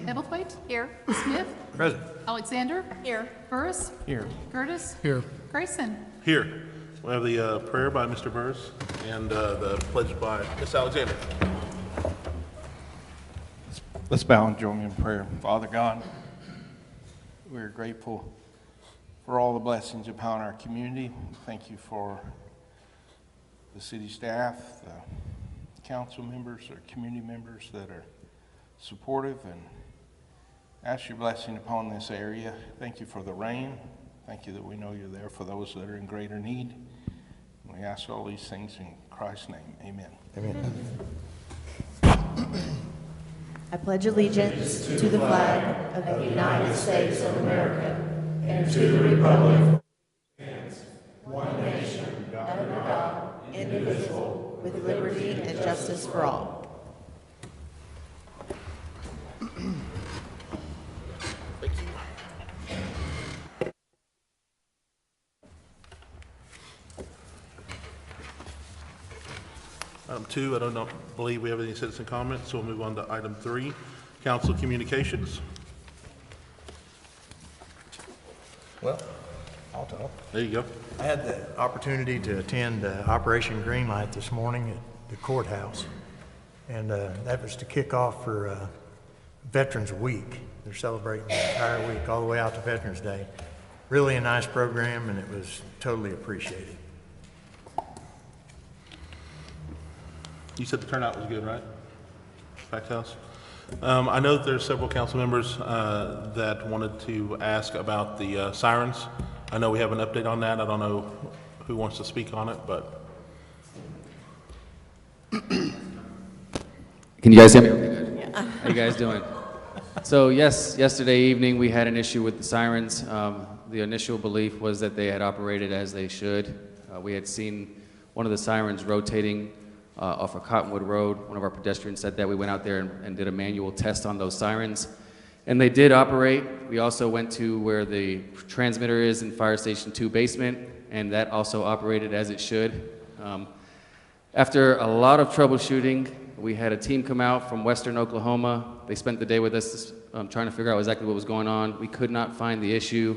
Ebelthwaite? Here. Smith? Present. Alexander? Here. Burris? Here. Curtis? Here. Grayson? Here. We have the prayer by Mr. Burris and the pledge by Ms. Alexander. Let's bow and join me in prayer. Father God, we're grateful for all the blessings upon our community. Thank you for the city staff, the council members, or community members that are supportive, and ask your blessing upon this area. Thank you for the rain. Thank you that we know you're there for those that are in greater need. We ask all these things in Christ's name. Amen. Amen. I pledge allegiance to the flag of the United States of America and to the republic for one nation, under God, indivisible, with liberty and justice for all. Item 2, I don't believe we have any citizen comments, so we'll move on to item 3, council communications. Well, I'll talk. There you go. I had the opportunity to attend Operation Greenlight this morning at the courthouse, and that was to kick off for Veterans Week. They're celebrating the entire week, all the way out to Veterans Day. Really a nice program, and it was totally appreciated. You said the turnout was good, right? Packed house. I know that there's several council members that wanted to ask about the sirens. I know we have an update on that. I don't know who wants to speak on it, but. Can you guys hear me? Okay, good. Yeah. How you guys doing? So yes, yesterday evening we had an issue with the sirens. The initial belief was that they had operated as they should. We had seen one of the sirens rotating off of Cottonwood Road. One of our pedestrians said that. We went out there and did a manual test on those sirens, and they did operate. We also went to where the transmitter is in Fire Station 2 basement, and that also operated as it should. After a lot of troubleshooting, we had a team come out from Western Oklahoma. They spent the day with us trying to figure out exactly what was going on. We could not find the issue,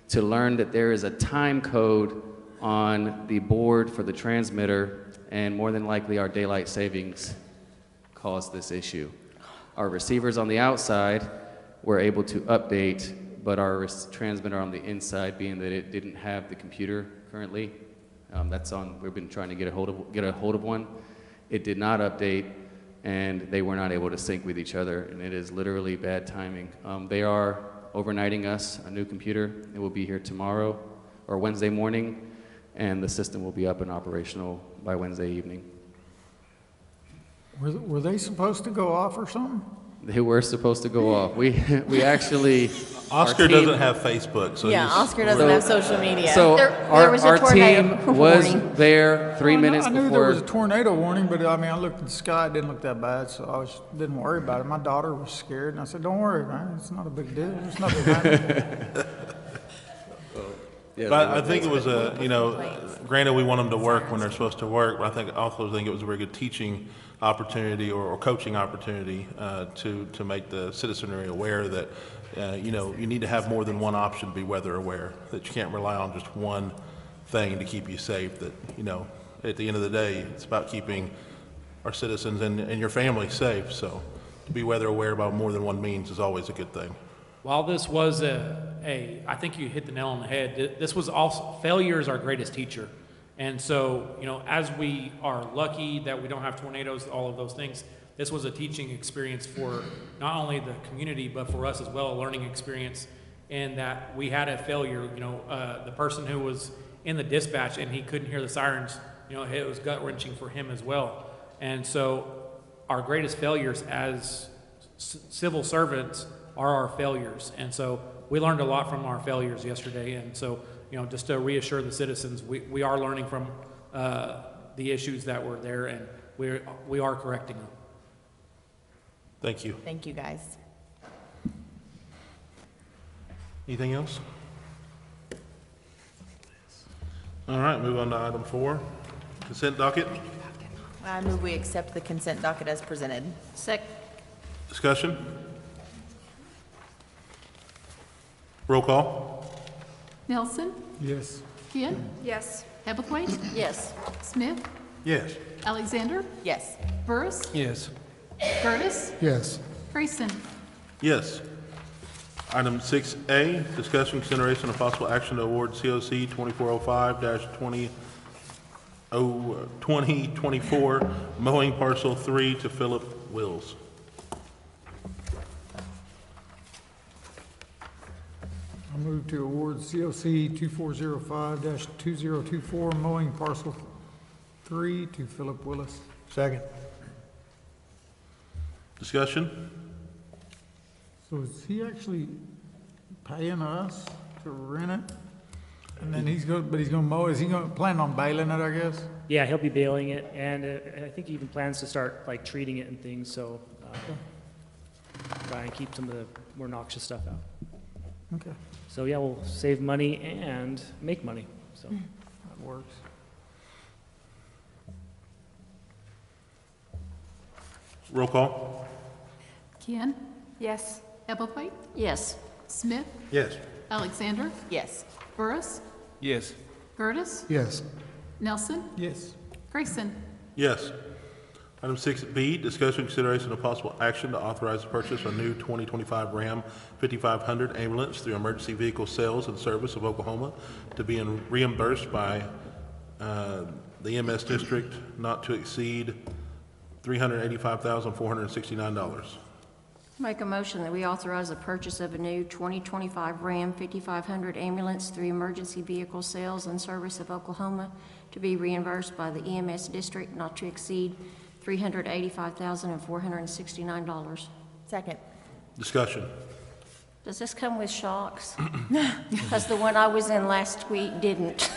to learn that there is a time code on the board for the transmitter, and more than likely our daylight savings caused this issue. Our receivers on the outside were able to update, but our transmitter on the inside, being that it didn't have the computer currently, that's on, we've been trying to get a hold of one. It did not update, and they were not able to sync with each other, and it is literally bad timing. They are overnighting us a new computer. It will be here tomorrow or Wednesday morning, and the system will be up and operational by Wednesday evening. Were they supposed to go off or something? They were supposed to go off. We actually... Oscar doesn't have Facebook, so yeah, Oscar doesn't have social media. So there was a tornado team was warning. there 3 minutes I before. knew there was a tornado warning, but I mean, I looked at the sky, it didn't look that bad, so didn't worry about it. My daughter was scared, and I said, "Don't worry, man, it's not a big deal. There's nothing happening." Yeah, but I think it was granted we want them to work when they're supposed to work, but I also think it was a very good teaching opportunity or coaching opportunity to make the citizenry aware that you need to have more than one option to be weather aware, that you can't rely on just one thing to keep you safe, that at the end of the day it's about keeping our citizens and your family safe. So to be weather aware about more than one means is always a good thing. While this was I think you hit the nail on the head. This was also, failure is our greatest teacher. And so, as we are lucky that we don't have tornadoes, all of those things, this was a teaching experience for not only the community, but for us as well, a learning experience. And that we had a failure, the person who was in the dispatch and he couldn't hear the sirens, it was gut wrenching for him as well. And so our greatest failures as civil servants are our failures. And so we learned a lot from our failures yesterday. And so, just to reassure the citizens, we are learning from the issues that were there, and we are correcting them. Thank you. Thank you, guys. Anything else? All right, move on to item 4, consent docket. I move we accept the consent docket as presented. Discussion? Roll call. Nelson, Yes. Kian, Yes. Hebblethwaite, Yes. Smith, Yes. Alexander, Yes. Burris, Yes. Curtis, Yes. Grayson. Yes. Item 6A, discussion, consideration, of possible action to award COC 2405-2024 mowing parcel 3 to Philip Wills. I move to award COC 2405-2024 mowing parcel 3 to Philip Willis. Second. Discussion? So is he actually paying us to rent it? And then he's gonna mow, is he gonna plan on baling it, I guess? Yeah, he'll be baling it, and I think he even plans to start like treating it and things, so try and keep some of the more noxious stuff out. Okay, So yeah, we'll save money and make money, so. that works. Roll call. Kian, Yes. Hebblethwaite, Yes. Smith, Yes. Alexander, Yes. Burris, Yes. Curtis, Yes. Nelson, Yes. Grayson. Yes. Item 6B, discussion, consideration, of possible action to authorize the purchase of a new 2025 Ram 5500 ambulance through Emergency Vehicle Sales and Service of Oklahoma to be reimbursed by the EMS district not to exceed $385,469. Make a motion that we authorize the purchase of a new 2025 Ram 5500 ambulance through Emergency Vehicle Sales and Service of Oklahoma to be reimbursed by the EMS district not to exceed $385,469. Second. Discussion. Does this come with shocks? Because the one I was in last week didn't.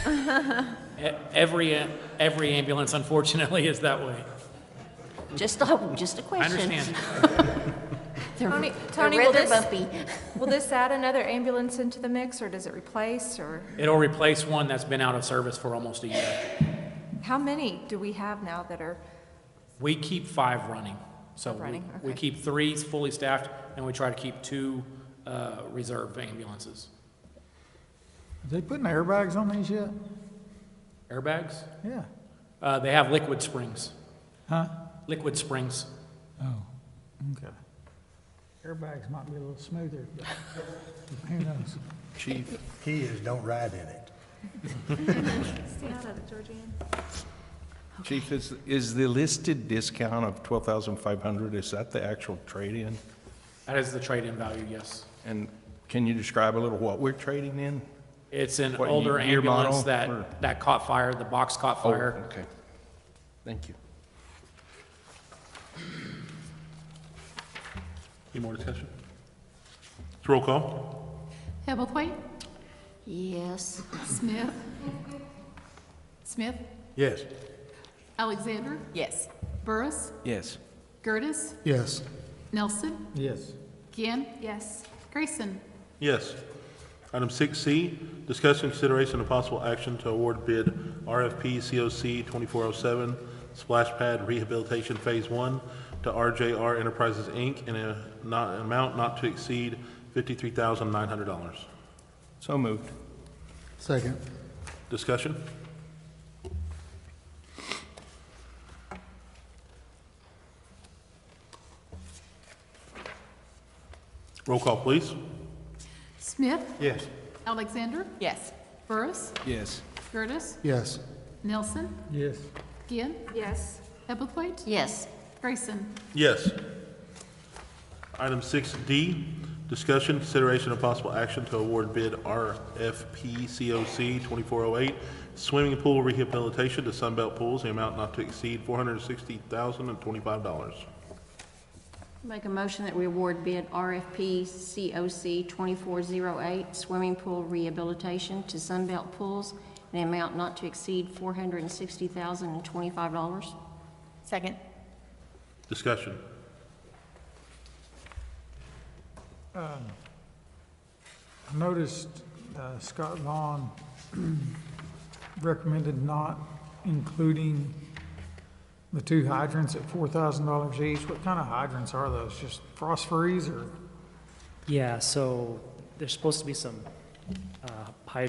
Every ambulance, unfortunately, is that way. Just a I question. understand. Tony, They're will rather this, bumpy. will this add another ambulance into the mix, or does it replace, or It'll replace one that's been out of service for almost a year. how many do we have now that are, We keep 5 running. So Running, we okay. keep 3 fully staffed, and we try to keep 2 reserve ambulances. Are they putting airbags on these yet? Airbags? Yeah. They have liquid springs. Huh? Liquid springs. Oh, okay. Airbags might be a little smoother, but who knows? Chief. Key is don't ride in it. stay out of it, Georgianne? Chief, is the listed discount of 12,500, is that the actual trade-in? That is the trade-in value, yes. And can you describe a little what we're trading in? It's an What, older year model, ambulance or- that caught fire, the box caught Oh, fire. okay. Thank you. Any more discussion? Roll call. Hebblethwaite, Yes. Smith, Smith, Yes. Alexander, Yes. Burris, Yes. Curtis, Yes. Nelson, Yes. Kian, Yes. Grayson. Yes. Item 6C, discussion, consideration, of possible action to award bid RFP COC 2407 splash pad rehabilitation phase 1 to RJR Enterprises, Inc. in an amount not to exceed $53,900. So moved. Second. Discussion? Roll call, please. Smith, Yes. Alexander, Yes. Burris, Yes. Curtis, Yes. Nelson, Yes. Kian, Yes. Hebblethwaite, Yes. Grayson. Yes. Item 6D, discussion, consideration, of possible action to award bid RFP COC 2408 swimming pool rehabilitation to Sunbelt Pools, the amount not to exceed $460,025. Make a motion that we award bid RFP COC 2408 swimming pool rehabilitation to Sunbelt Pools in an amount not to exceed $460,025. Second. Discussion. I noticed Scott Vaughn recommended not including the 2 hydrants at $4,000 each. What kind of hydrants are those? Just phosphorus or? Yeah, so there's supposed to be some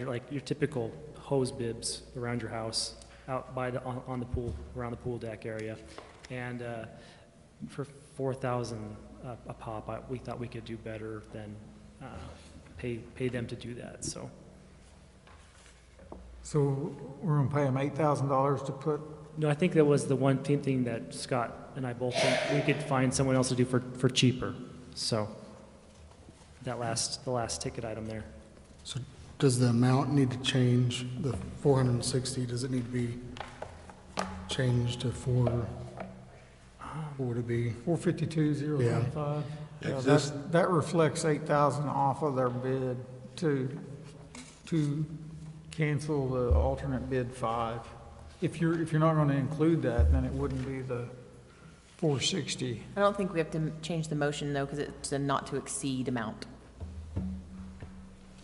like your typical hose bibs around your house, out by the on the pool, around the pool deck area, and for $4,000 a pop, we thought we could do better than pay them to do that. So we're gonna pay them $8,000 to put, no, I think that was the one thing that Scott and I both think we could find someone else to do for cheaper. So the last ticket item there. So does the amount need to change, the 460, does it need to be changed to 4 to be? 452,015. Yeah. Yeah, that reflects 8,000 off of their bid to cancel the alternate bid 5. If you're not gonna include that, then it wouldn't be the 460. I don't think we have to change the motion, though, because it's a not to exceed amount.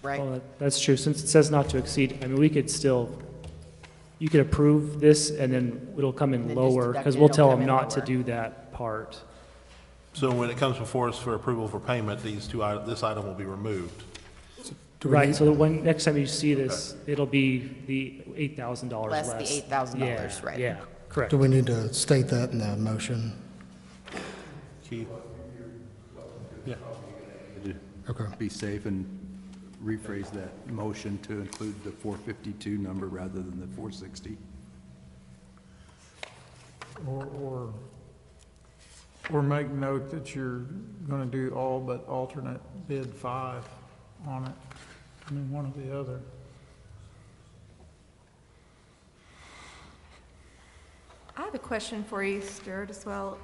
Right? Well, that's true. Since it says not to exceed, I mean, you could approve this and then it'll come in Then just lower, deduct because it, we'll it'll tell come them in not to lower. do that part. So when it comes before us for approval for payment, this item will be removed. Do we Right, need- so when, next time you see this, it'll be the $8,000 less. Less the $8,000, Yeah, right. Yeah, correct. Do we need to state that in the motion? Keith? Yeah. Okay. Be safe and rephrase that motion to include the 452 number rather than the 460. Or make note that you're gonna do all but alternate bid 5 on it. I mean, one or the other. I have a question for you, Stuart, as well.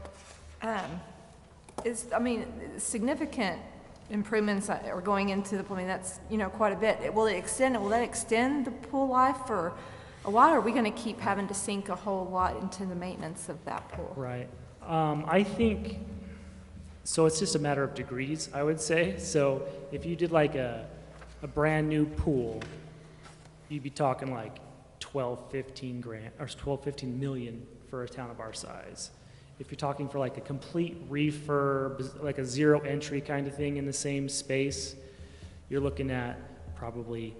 Significant improvements are going into the pool. I mean, that's, quite a bit. Will that extend the pool life for a while, or are we going to keep having to sink a whole lot into the maintenance of that pool? Right. I think, so it's just a matter of degrees, I would say. So if you did like a brand new pool, you'd be talking like 15 million for a town of our size. If you're talking for like a complete refurb, like a zero entry kind of thing in the same space, you're looking at probably,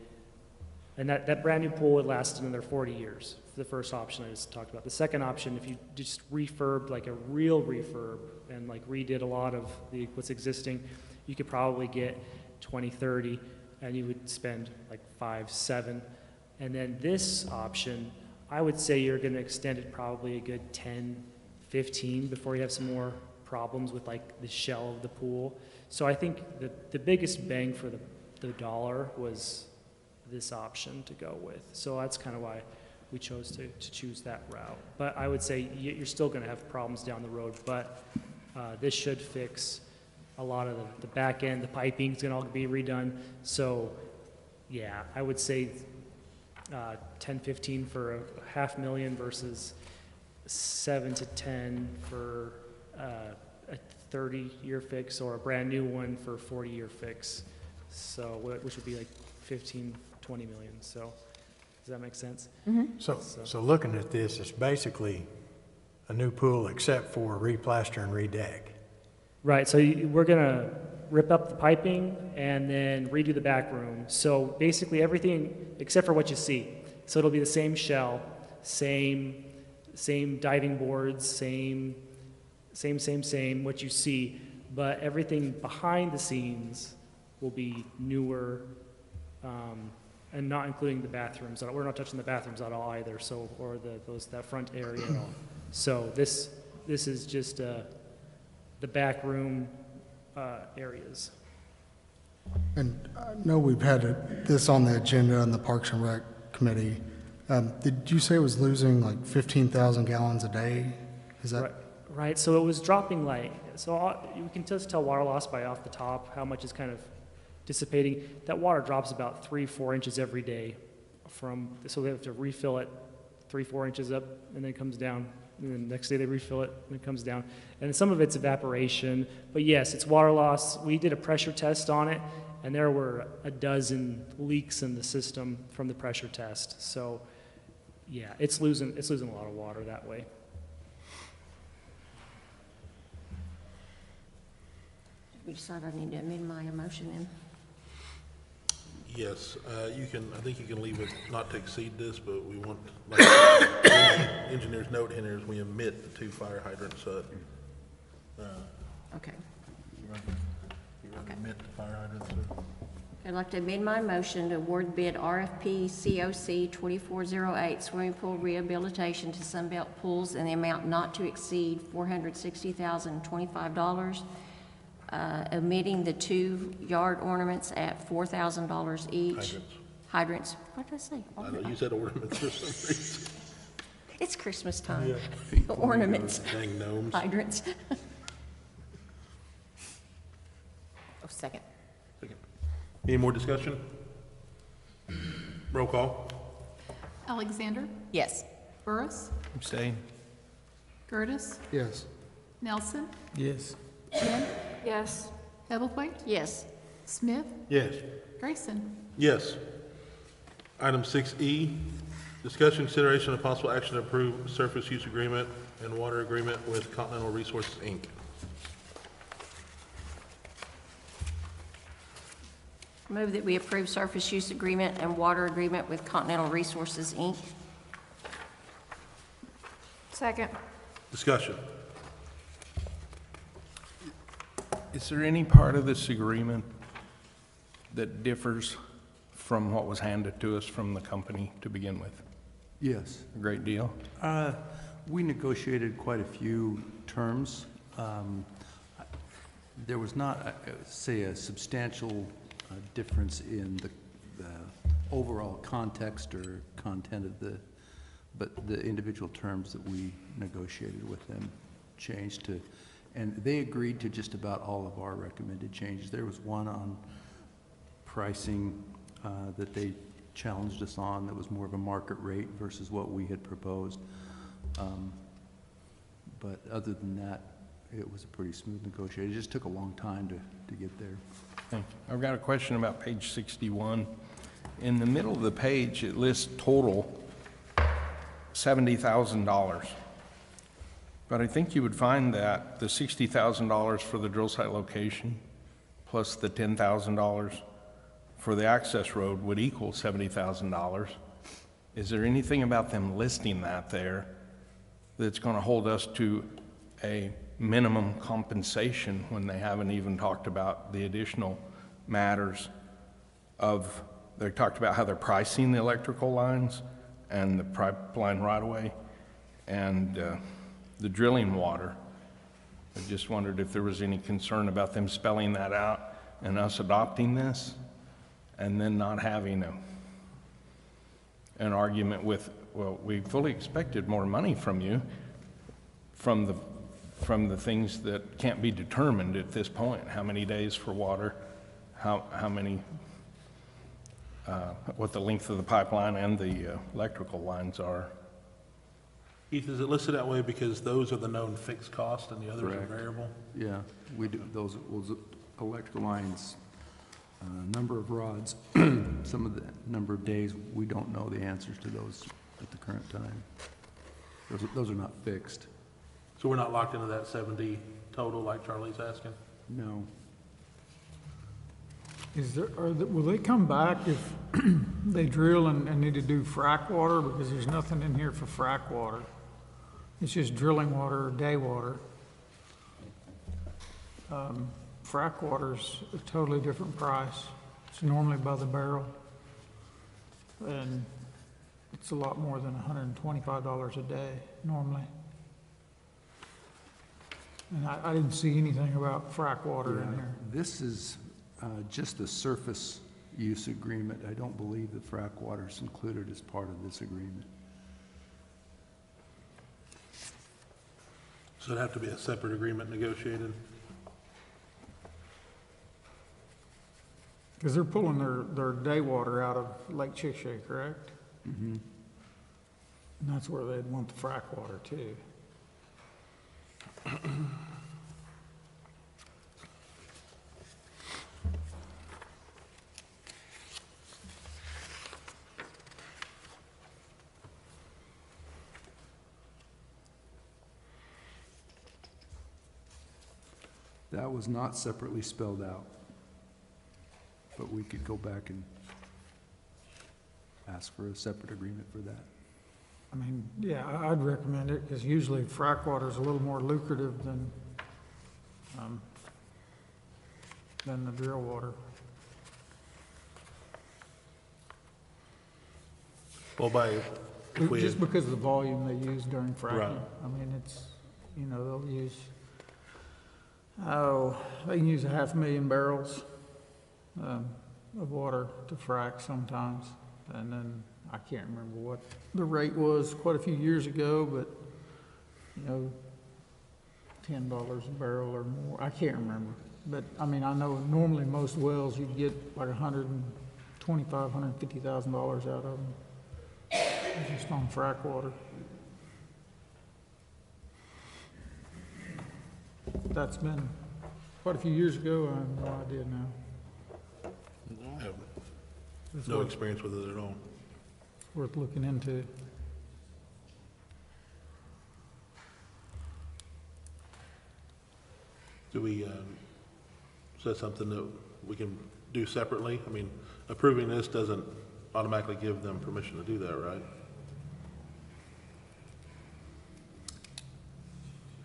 and that brand new pool would last another 40 years. The first option I just talked about. The second option, if you just refurbed, like a real refurb, and like redid a lot of what's existing, you could probably get 20, 30, and you would spend like 5, 7. And then this option, I would say you're going to extend it probably a good 10, 15 before you have some more problems with like the shell of the pool. So I think the biggest bang for the dollar was this option to go with. So that's kind of why we chose to choose that route. But I would say you're still going to have problems down the road, but this should fix a lot of the back end. The piping is going to all be redone. So yeah, I would say 10, 15 for $500,000 versus 7 to 10 for a 30-year fix, or a brand new one for a 40-year fix. So which would be like 15, 20 million. So does that make sense? So looking at this, it's basically a new pool except for replaster and redeck. Right, so we're gonna rip up the piping and then redo the back room. So basically everything except for what you see. So it'll be the same shell, same diving boards, same, what you see, but everything behind the scenes will be newer, and not including the bathrooms. We're not touching the bathrooms at all either, so, or that front area at all. So this is just the back room areas. And I know we've had this on the agenda in the Parks and Rec Committee. Did you say it was losing like 15,000 gallons a day? Is that? Right, so it was dropping you can just tell water loss by off the top, how much is kind of dissipating. That water drops about 3-4 inches every day so they have to refill it 3-4 inches up, and then it comes down. And then the next day they refill it, and it comes down. And some of it's evaporation, but yes, it's water loss. We did a pressure test on it, and there were a dozen leaks in the system from the pressure test. So yeah, it's losing a lot of water that way. We decide I need to amend my motion then. Yes, you can, I think you can leave it not to exceed this, but we want, like, the engineer's note in here is we omit the 2 fire hydrants, so Okay. you omit the fire hydrants. I'd like to amend my motion to award bid RFP COC 2408 swimming pool rehabilitation to Sunbelt Pools in the amount not to exceed $460,025, omitting the 2 yard ornaments at $4,000 each. Hydrants. What did I say? I know you said ornaments for some reason. It's Christmas time. Yeah. Ornaments. Dang gnomes. Hydrants. Second. Any more discussion? Roll call. Alexander, Yes. Burris, Abstain. Curtis, Yes. Nelson, Yes. Quinn, Yes. Hebblethwaite, Yes. Smith, Yes. Grayson. Yes. Item 6E, discussion, consideration, and possible action to approve surface use agreement and water agreement with Continental Resources, Inc. Move that we approve surface use agreement and water agreement with Continental Resources, Inc. Second. Discussion. Is there any part of this agreement that differs from what was handed to us from the company to begin with? Yes. A great deal? We negotiated quite a few terms. There was not, say, a substantial difference in the overall context or content of but the individual terms that we negotiated with them changed to, and they agreed to just about all of our recommended changes. There was one on pricing that they challenged us on that was more of a market rate versus what we had proposed. But other than that, it was a pretty smooth negotiation. It just took a long time to get there. Thank you. I've got a question about page 61. In the middle of the page, it lists total $70,000. But I think you would find that the $60,000 for the drill site location plus the $10,000 for the access road would equal $70,000. Is there anything about them listing that there that's going to hold us to a minimum compensation when they haven't even talked about the additional matters of, they talked about how they're pricing the electrical lines and the pipeline right-of-way and the drilling water. I just wondered if there was any concern about them spelling that out and us adopting this and then not having an argument with, well, we fully expected more money from you from the things that can't be determined at this point. How many days for water, how many, what the length of the pipeline and the electrical lines are. Keith, is it listed that way because those are the known fixed costs and the others are variable? Yeah, we do those electrical lines, number of rods, some of the number of days, we don't know the answers to those at the current time. Those are not fixed. So we're not locked into that 70 total like Charlie's asking? No. Will they come back if they drill and need to do frack water? Because there's nothing in here for frack water. It's just drilling water or day water. Frack water's a totally different price. It's normally by the barrel. And it's a lot more than $125 a day normally. And I didn't see anything about frack water in here. This is just the surface use agreement. I don't believe the frack water is included as part of this agreement. So it'd have to be a separate agreement negotiated? Because they're pulling their day water out of Lake Chickasha, correct? Mm-hmm. And that's where they'd want the frack water too. That was not separately spelled out, but we could go back and ask for a separate agreement for that. I mean, yeah, I'd recommend it, because usually frac water is a little more lucrative than the drill water. Well, if we, Just because of the volume they use during fracking. Right. I mean, it's, you know, they'll use, they can use 500,000 barrels of water to frack sometimes. And then I can't remember what the rate was quite a few years ago, but, you know, $10 a barrel or more. I can't remember. But, I mean, I know normally most wells you'd get like $125,000, $150,000 out of them. Just on frac water. That's been quite a few years ago. I have no idea now. I have It's no worth, experience with it at all. worth looking into. Do we, is that something that we can do separately? I mean, approving this doesn't automatically give them permission to do that, right?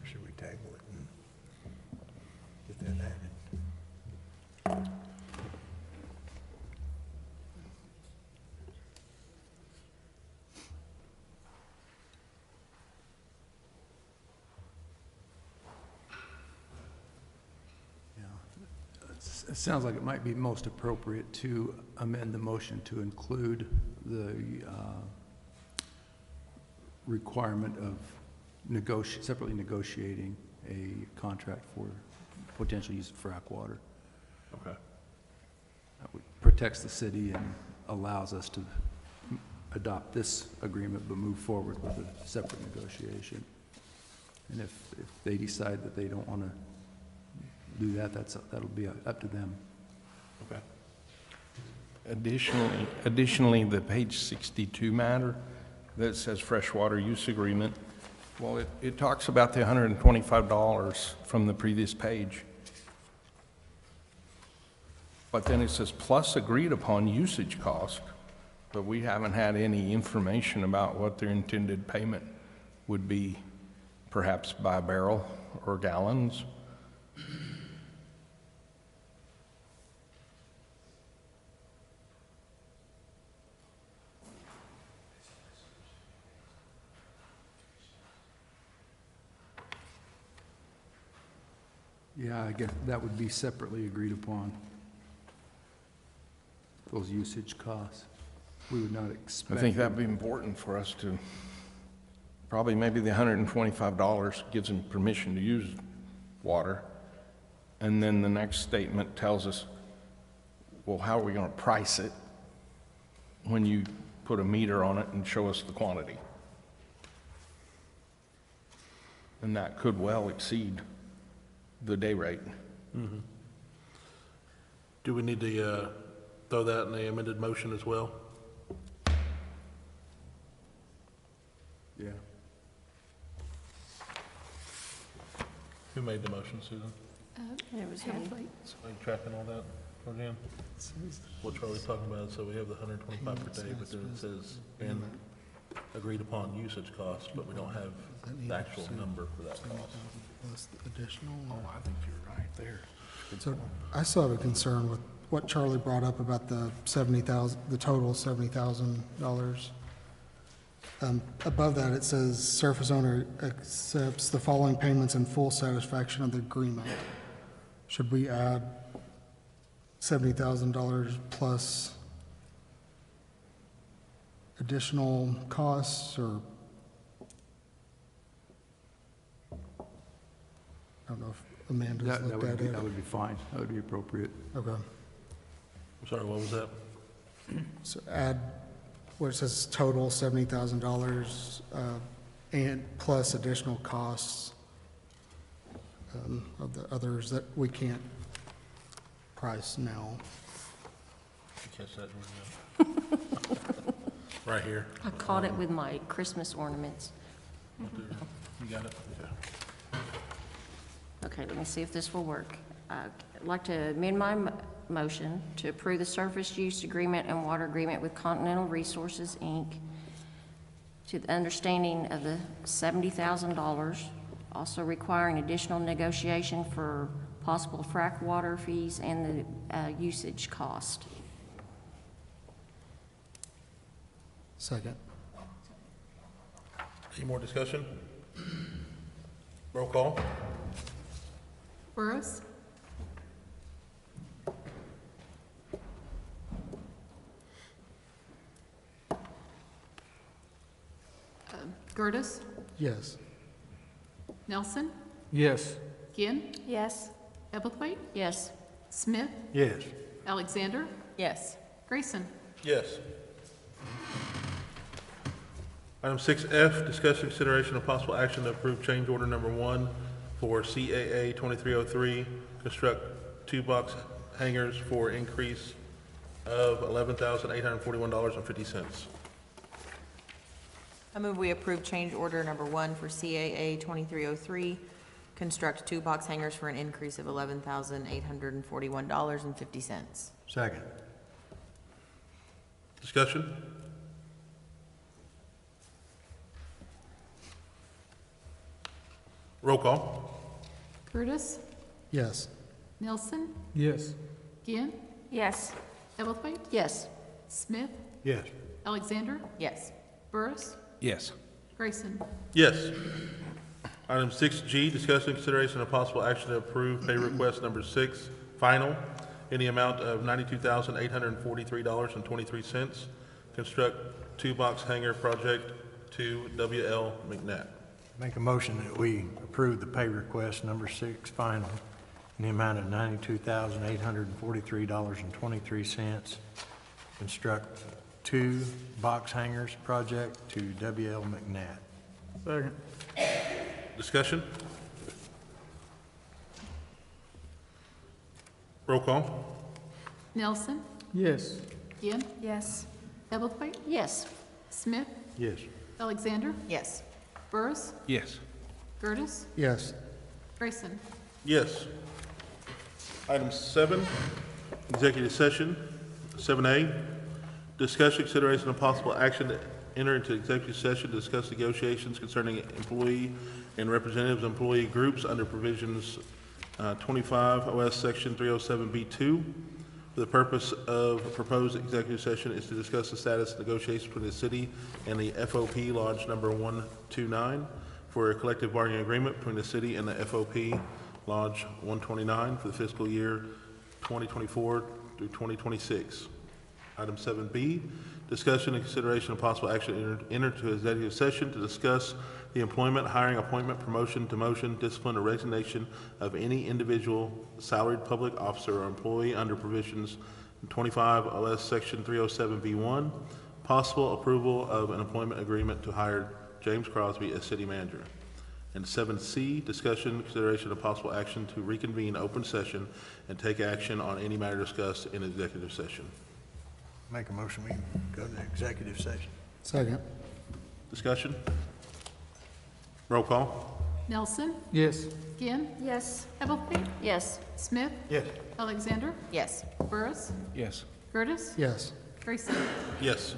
Should we table it and get that added? It sounds like it might be most appropriate to amend the motion to include the requirement of separately negotiating a contract for potential use of frac water. Okay. That would protects the city and allows us to adopt this agreement but move forward with a separate negotiation. And if they decide that they don't want to do that, that'll be up to them. Okay. Additionally, the page 62 matter that says freshwater use agreement, well, it talks about the $125 from the previous page. But then it says plus agreed upon usage cost, but we haven't had any information about what their intended payment would be, perhaps by barrel or gallons. Yeah, I guess that would be separately agreed upon. Those usage costs. We would not expect. I think that'd be important for us to, probably maybe the $125 gives them permission to use water. And then the next statement tells us, well, how are we going to price it when you put a meter on it and show us the quantity? And that could well exceed the day rate. Mm-hmm. Do we need to throw that in the amended motion as well? Yeah. Who made the motion, Susan? It was Harold me. White. Are you tracking all that, Roseanne? What are we talking about? So we have the 125 per day, but then it says, and agreed upon usage cost, but we don't have the actual number for that cost. Plus additional. Oh, I think you're right there. So I still have a concern with what Charlie brought up about the $70,000, the total $70,000. Above that, it says surface owner accepts the following payments in full satisfaction of the agreement. Should we add $70,000 plus additional costs, or? I don't know if Amanda's That looked at it. would be fine. That would be appropriate. Okay. I'm sorry, what was that? So add where it says total $70,000 and plus additional costs of the others that we can't price now. Did you catch that, Georgia? Right here. I caught it with my Christmas ornaments. Right there. You got it? Okay. Okay, let me see if this will work. I'd like to amend my motion to approve the surface use agreement and water agreement with Continental Resources, Inc. to the understanding of the $70,000, also requiring additional negotiation for possible frac water fees and the usage cost. Second. Any more discussion? Roll call. Burris, Gertis, Yes. Nelson, Yes. Ginn, Yes. Ebblethwaite, Yes. Smith, Yes. Alexander, Yes. Grayson. Yes. Item 6F, discussion, consideration, of possible action to approve change order number 1 for CAA 2303, construct 2 box hangars for increase of $11,841.50. I move we approve change order number 1 for CAA 2303, construct 2 box hangars for an increase of $11,841.50. Second. Discussion? Roll call. Gertis, Yes. Nelson, Yes. Ginn, Yes. Ebblethwaite, Yes. Smith, Yes. Alexander, Yes. Burris, Yes. Grayson. Yes. Item 6G, discussion, consideration, of possible action to approve pay request number 6, final, in the amount of $92,843.23. Construct 2 box hangar project to WL McNatt. Make a motion that we approve the pay request number 6 final in the amount of $92,843.23. Construct 2 box hangars project to WL McNatt. Second. Discussion? Roll call. Nelson, Yes. Ginn, Yes. Ebblethwaite, Yes. Smith, Yes. Alexander, Yes. Burris, Yes. Gertis, Yes. Grayson. Yes. Item 7, executive session. 7A, discussion, consideration, of possible action to enter into executive session to discuss negotiations concerning employee and representatives of employee groups under provisions 25 OS Section 307B2. For the purpose of proposed executive session is to discuss the status of negotiations between the city and the FOP Lodge Number 129 for a collective bargaining agreement between the city and the FOP Lodge 129 for the fiscal year 2024 through 2026. Item 7B, discussion and consideration of possible action to enter into executive session to discuss the employment, hiring, appointment, promotion, demotion, discipline, or resignation of any individual salaried public officer or employee under provisions 25 OS Section 307B1, possible approval of an employment agreement to hire James Crosby as city manager. And 7C, discussion, consideration of possible action to reconvene open session and take action on any matter discussed in executive session. Make a motion we go to executive session. Second. Discussion? Roll call. Nelson, Yes. Ginn, Yes. Ebblethwaite, Yes. Smith, Yes. Alexander, Yes. Burris, Yes. Gertis, Yes. Grayson. Yes.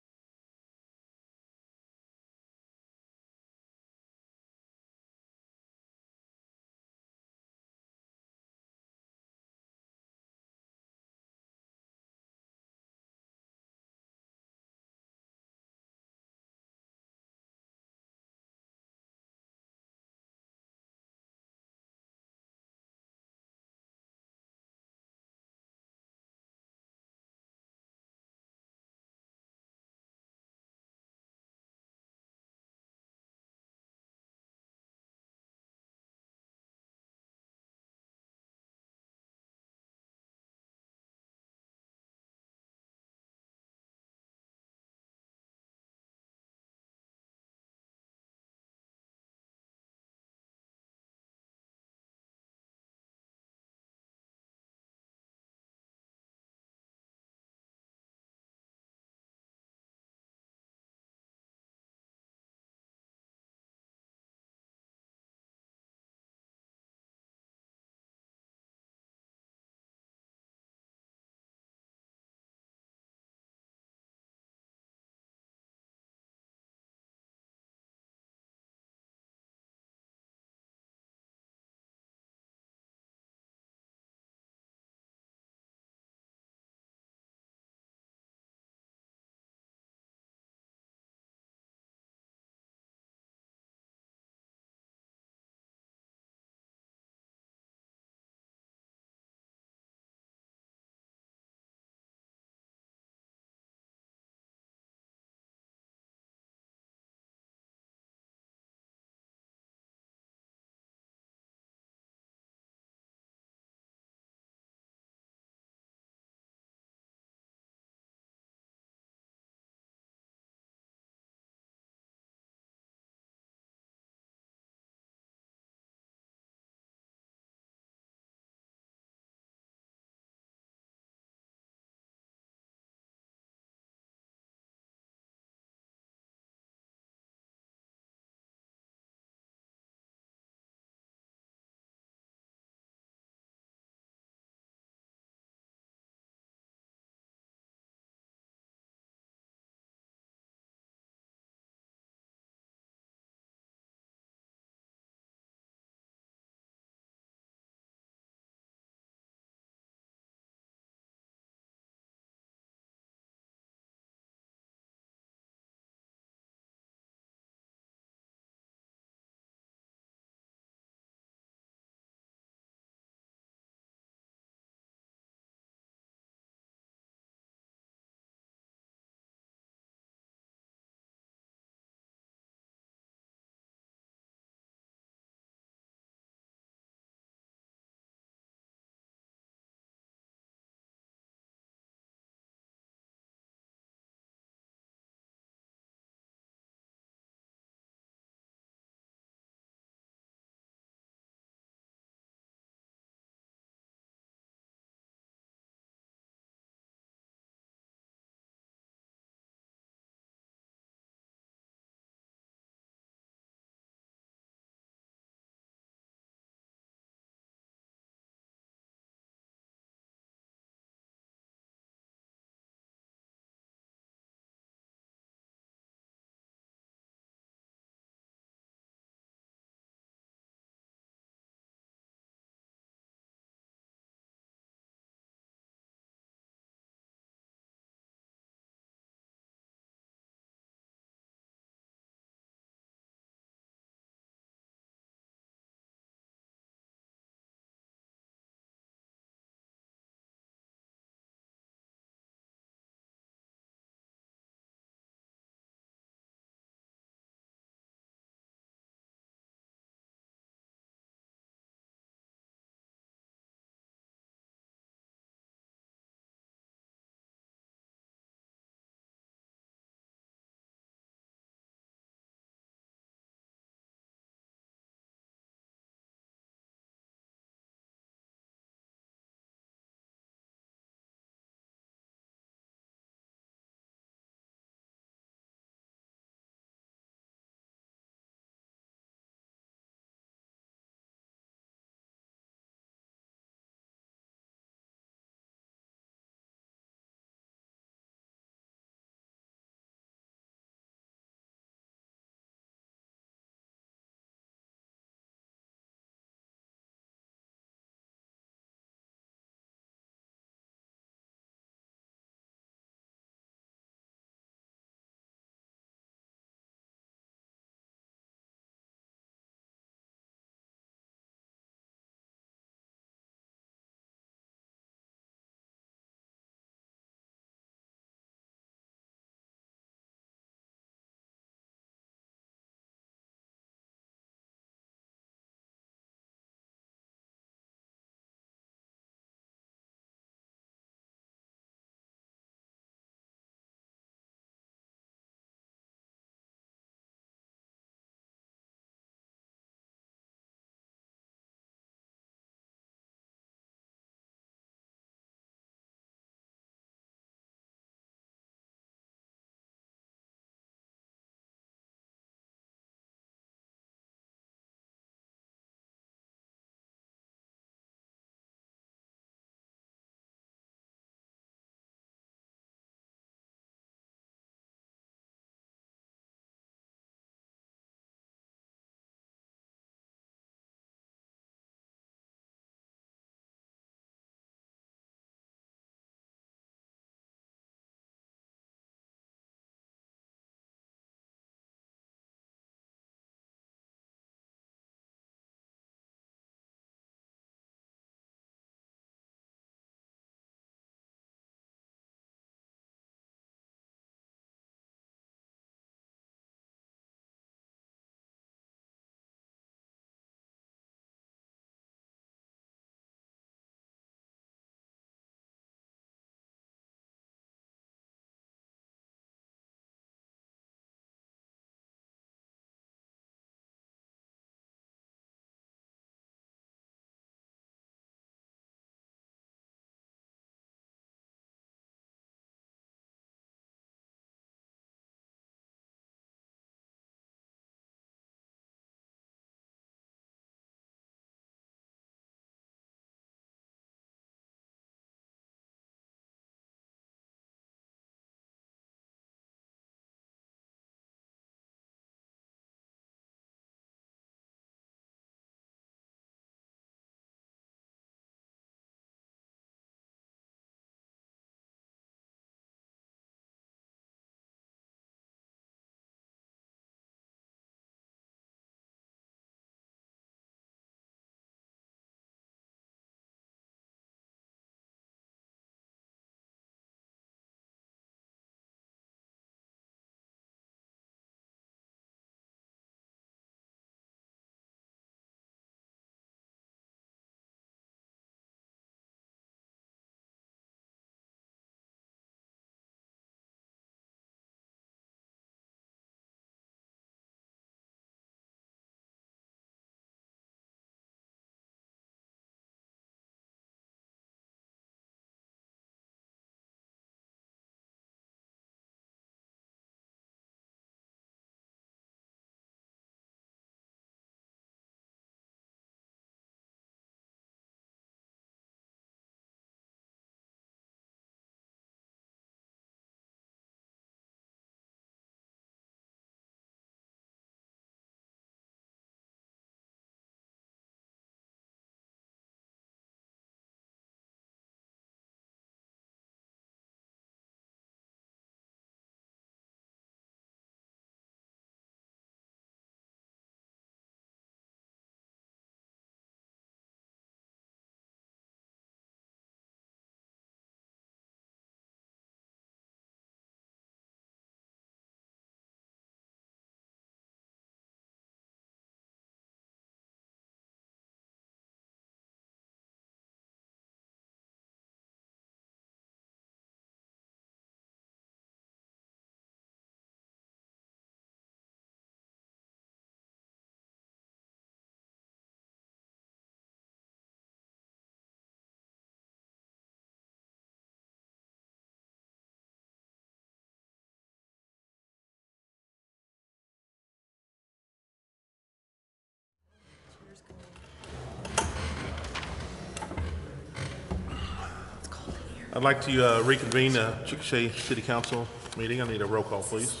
I'd like to reconvene the Chickasha City Council meeting. I need a roll call, please.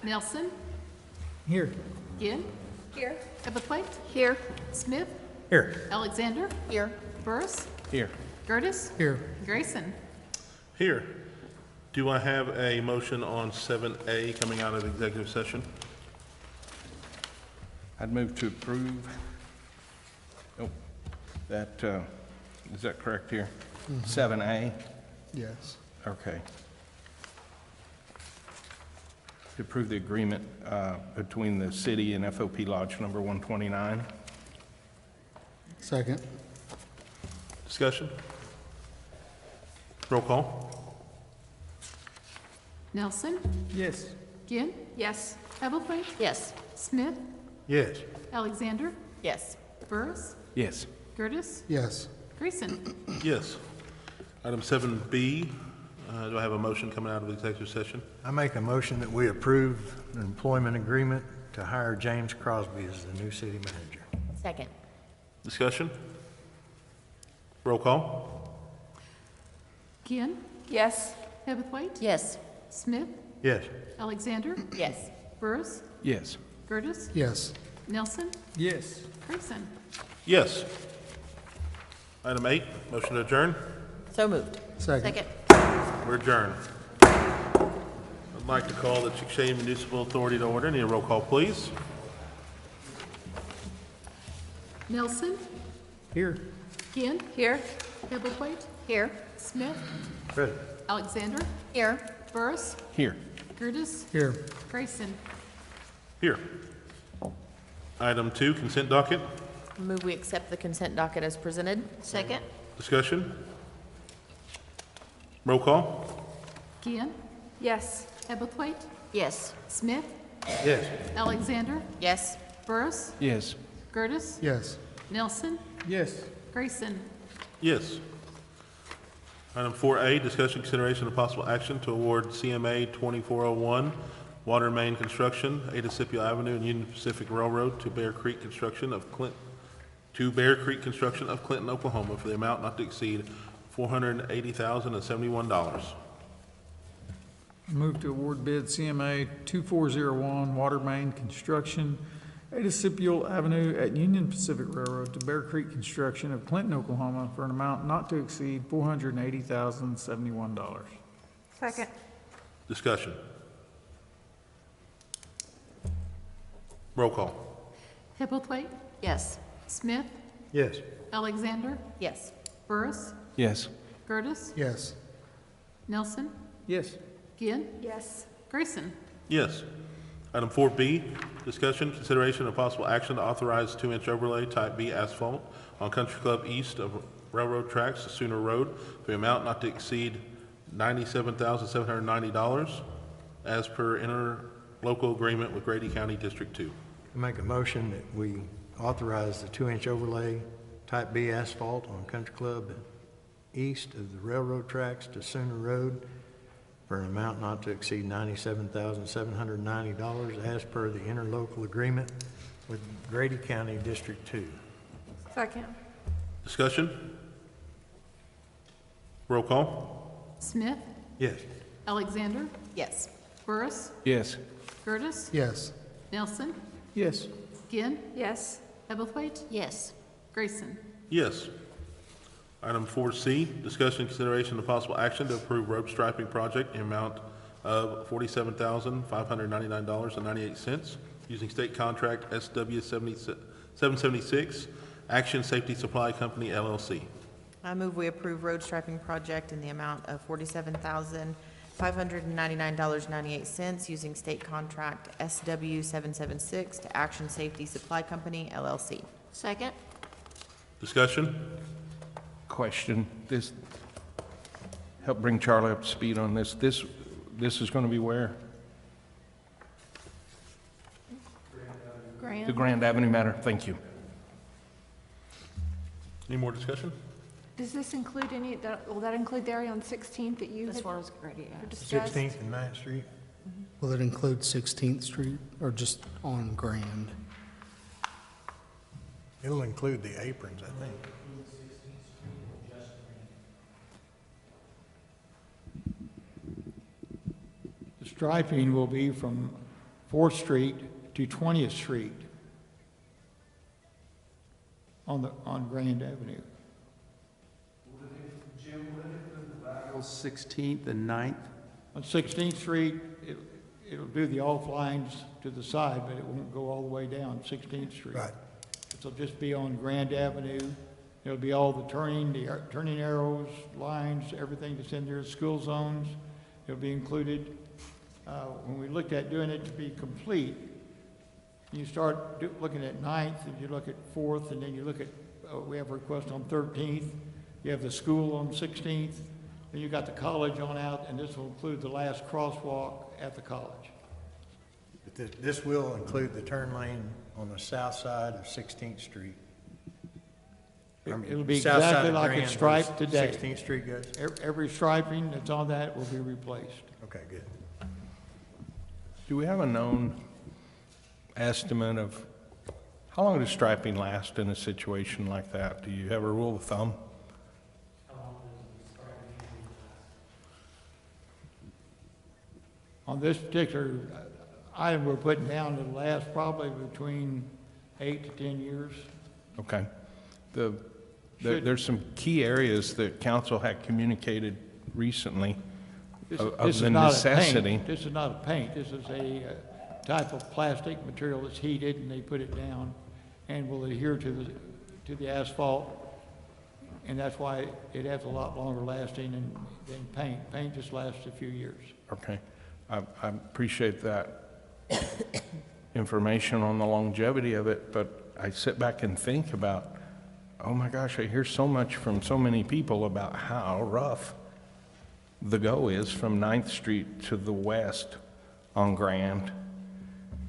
Nelson, Here. Ginn, Here. Ebblethwaite, Here. Smith, Here. Alexander, Here. Burris, Here. Curtis, Here. Grayson. Here. Do I have a motion on 7A coming out of executive session? I'd move to approve. Oh, that, is that correct here? 7A? Yes. Okay. To approve the agreement between the city and FOP Lodge number 129. Second. Discussion? Roll call. Nelson, Yes. Ginn, Yes. Ebblethwaite, Yes. Smith, Yes. Alexander, Yes. Burris, Yes. Curtis, Yes. Grayson. Yes. Item 7B, do I have a motion coming out of executive session? I make a motion that we approve an employment agreement to hire James Crosby as the new city manager. Second. Discussion? Roll call. Ginn, Yes. Ebblethwaite, Yes. Smith, Yes. Alexander, Yes. Burris, Yes. Curtis, Yes. Nelson, Yes. Grayson. Yes. Item 8, motion to adjourn. So moved. Second. Second. We're adjourned. I'd like to call the Chickasha Municipal Authority to order. Need a roll call, please. Nelson, Here. Ginn, Here. Ebblethwaite, Here. Smith, Present. Alexander, Here. Burris, Here. Curtis, Here. Grayson. Here. Item 2, consent docket. Move we accept the consent docket as presented. Second. Discussion. Roll call. Ginn, Yes. Ebblethwaite, Yes. Smith, Yes. Alexander, Yes. Burris, Yes. Curtis, Yes. Nelson, Yes. Grayson. Yes. Item 4A, discussion, consideration, and possible action to award CMA 2401 water main construction, Ada Scipio Avenue and Union Pacific Railroad to Bear Creek Construction of Clinton, Oklahoma, for the amount not to exceed $480,071. Move to award bid CMA 2401 water main construction, Ada Scipio Avenue at Union Pacific Railroad to Bear Creek Construction of Clinton, Oklahoma for an amount not to exceed $480,071. Second. Discussion. Roll call. Ebblethwaite, Yes. Smith, Yes. Alexander, Yes. Burris, Yes. Curtis, Yes. Nelson, Yes. Ginn, Yes. Grayson. Yes. Item 4B, discussion, consideration, and possible action to authorize 2-inch overlay type B asphalt on Country Club east of railroad tracks to Sooner Road for the amount not to exceed $97,790 as per interlocal agreement with Grady County District 2. I make a motion that we authorize the 2-inch overlay type B asphalt on Country Club east of the railroad tracks to Sooner Road for an amount not to exceed $97,790 as per the interlocal agreement with Grady County District 2. Second. Discussion? Roll call. Smith, Yes. Alexander, Yes. Burris, Yes. Curtis, Yes. Nelson, Yes. Ginn, Yes. Ebblethwaite, Yes. Grayson. Yes. Item 4C, discussion, consideration, and possible action to approve road striping project in amount of $47,599.98 using state contract SW 776, Action Safety Supply Company, LLC. I move we approve road striping project in the amount of $47,599.98 using state contract SW 776 to Action Safety Supply Company, LLC. Second. Discussion? Question. This, help bring Charlie up to speed on this. This is going to be where? The Grand Avenue matter. Thank you. Any more discussion? Does this include any, will that include the area on 16th that you As had far as Grady, yeah. discussed? 16th and 9th Street. Will it include 16th Street or just on Grand? It'll include the aprons, I think. striping will be from 4th Street to 20th Street on Grand Avenue. Jim, would it lateral 16th and 9th? On 16th Street, it'll do the off lines to the side, but it won't go all the way down 16th Street. Right. It'll just be on Grand Avenue. It'll be all the turning arrows, lines, everything that's in there, school zones. It'll be included. When we looked at doing it to be complete, you start looking at 9th, and you look at 4th, and then you look at, we have a request on 13th. You have the school on 16th. Then you got the college on out, and this will include the last crosswalk at the college. But this will include the turn lane on the south side of 16th Street. It'll be South side exactly of like Grand it's striped where today. 16th Street goes? Every striping that's on that will be replaced. Okay, good. Do we have a known estimate of how long does striping last in a situation like that? Do you have a rule of thumb? On this particular item we're putting down, it'll last probably between 8 to 10 years. Okay. There's some key areas that council had communicated recently of This the is not a necessity. paint. This is not a paint. This is a type of plastic material that's heated, and they put it down and will adhere to the asphalt. And that's why it has a lot longer lasting than paint. Paint just lasts a few years. Okay. I appreciate that information on the longevity of it, but I sit back and think about, oh my gosh, I hear so much from so many people about how rough the go is from 9th Street to the west on Grand,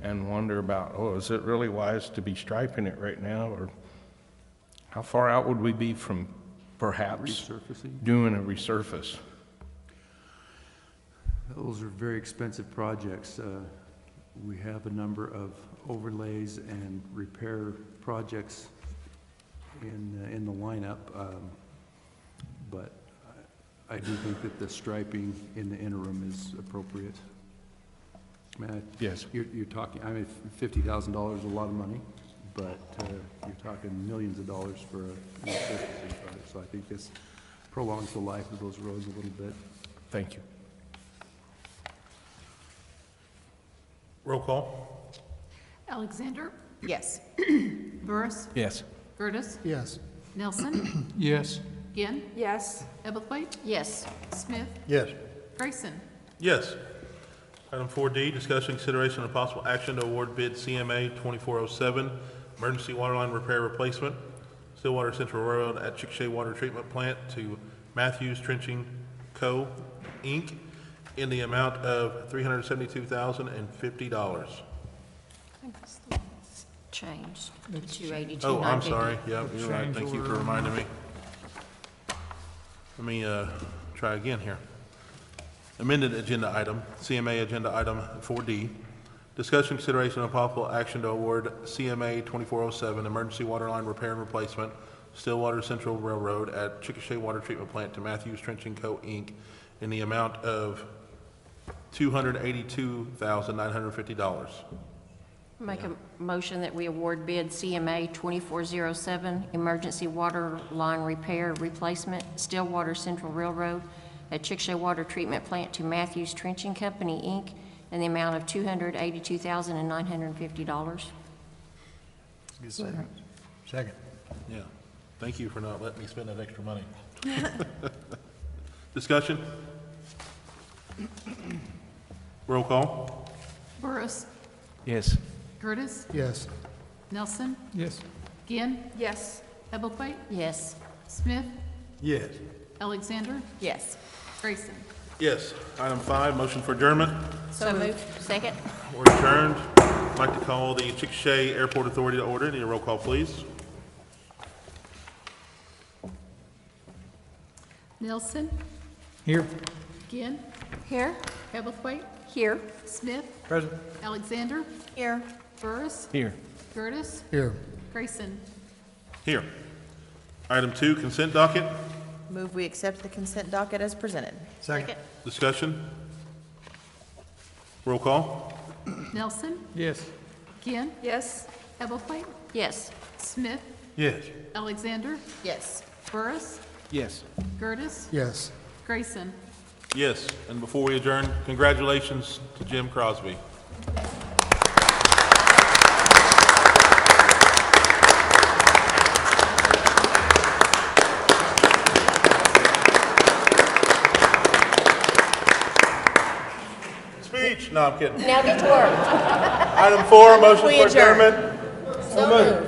and wonder about, oh, is it really wise to be striping it right now, or how far out would we be from perhaps doing a resurface? Those are very expensive projects. We have a number of overlays and repair projects in the lineup, but I do think that the striping in the interim is appropriate. I mean, yes. You're talking, I mean, $50,000 is a lot of money, but you're talking millions of dollars for a resurfacing project. So I think this prolongs the life of those roads a little bit. Thank you. Roll call. Alexander, Yes. Burris, Yes. Curtis, Yes. Nelson, Yes. Ginn, Yes. Ebblethwaite, Yes. Smith, Yes. Grayson. Yes. Item 4D, discussion, consideration, and possible action to award bid CMA 2407, emergency waterline repair replacement, Stillwater Central Railroad at Chickasha Water Treatment Plant to Matthews Trenching Co., Inc., in the amount of $372,050. Changed to 282. Oh, I'm sorry. Yep, you're right. Thank you for reminding me. Let me try again here. Amended agenda item, CMA agenda item 4D. Discussion, consideration, and possible action to award CMA 2407 emergency water line repair and replacement, Stillwater Central Railroad at Chickasha Water Treatment Plant to Matthews Trenching Co., Inc. in the amount of $282,950. Make a motion that we award bid CMA 2407, emergency water line repair replacement, Stillwater Central Railroad at Chickasha Water Treatment Plant to Matthews Trenching Company, Inc., in the amount of $282,950. Good second. Second. Yeah. Thank you for not letting me spend that extra money. Discussion? Roll call. Burris, Yes. Curtis, Yes. Nelson, Yes. Ginn, Yes. Ebblethwaite, Yes. Smith, Yes. Alexander, Yes. Grayson. Yes. Item 5, motion for adjournment. So moved. Second? We're adjourned. I'd like to call the Chickasha Airport Authority to order. Need a roll call, please. Nelson, Here. Ginn, Here. Ebblethwaite, Here. Smith, Present. Alexander, Here. Burris, Here. Curtis, Here. Grayson. Here. Item 2, consent docket. Move we accept the consent docket as presented. Second. Discussion. Roll call. Nelson, Yes. Ginn, Yes? Ebblethwaite, Yes. Smith, Yes. Alexander, Yes. Burris, Yes. Curtis, Yes. Grayson. Yes, and before we adjourn, congratulations to Jim Crosby. Speech? No, I'm kidding. Now get to work. Item 4, motion We for adjourn. adjournment. So moved.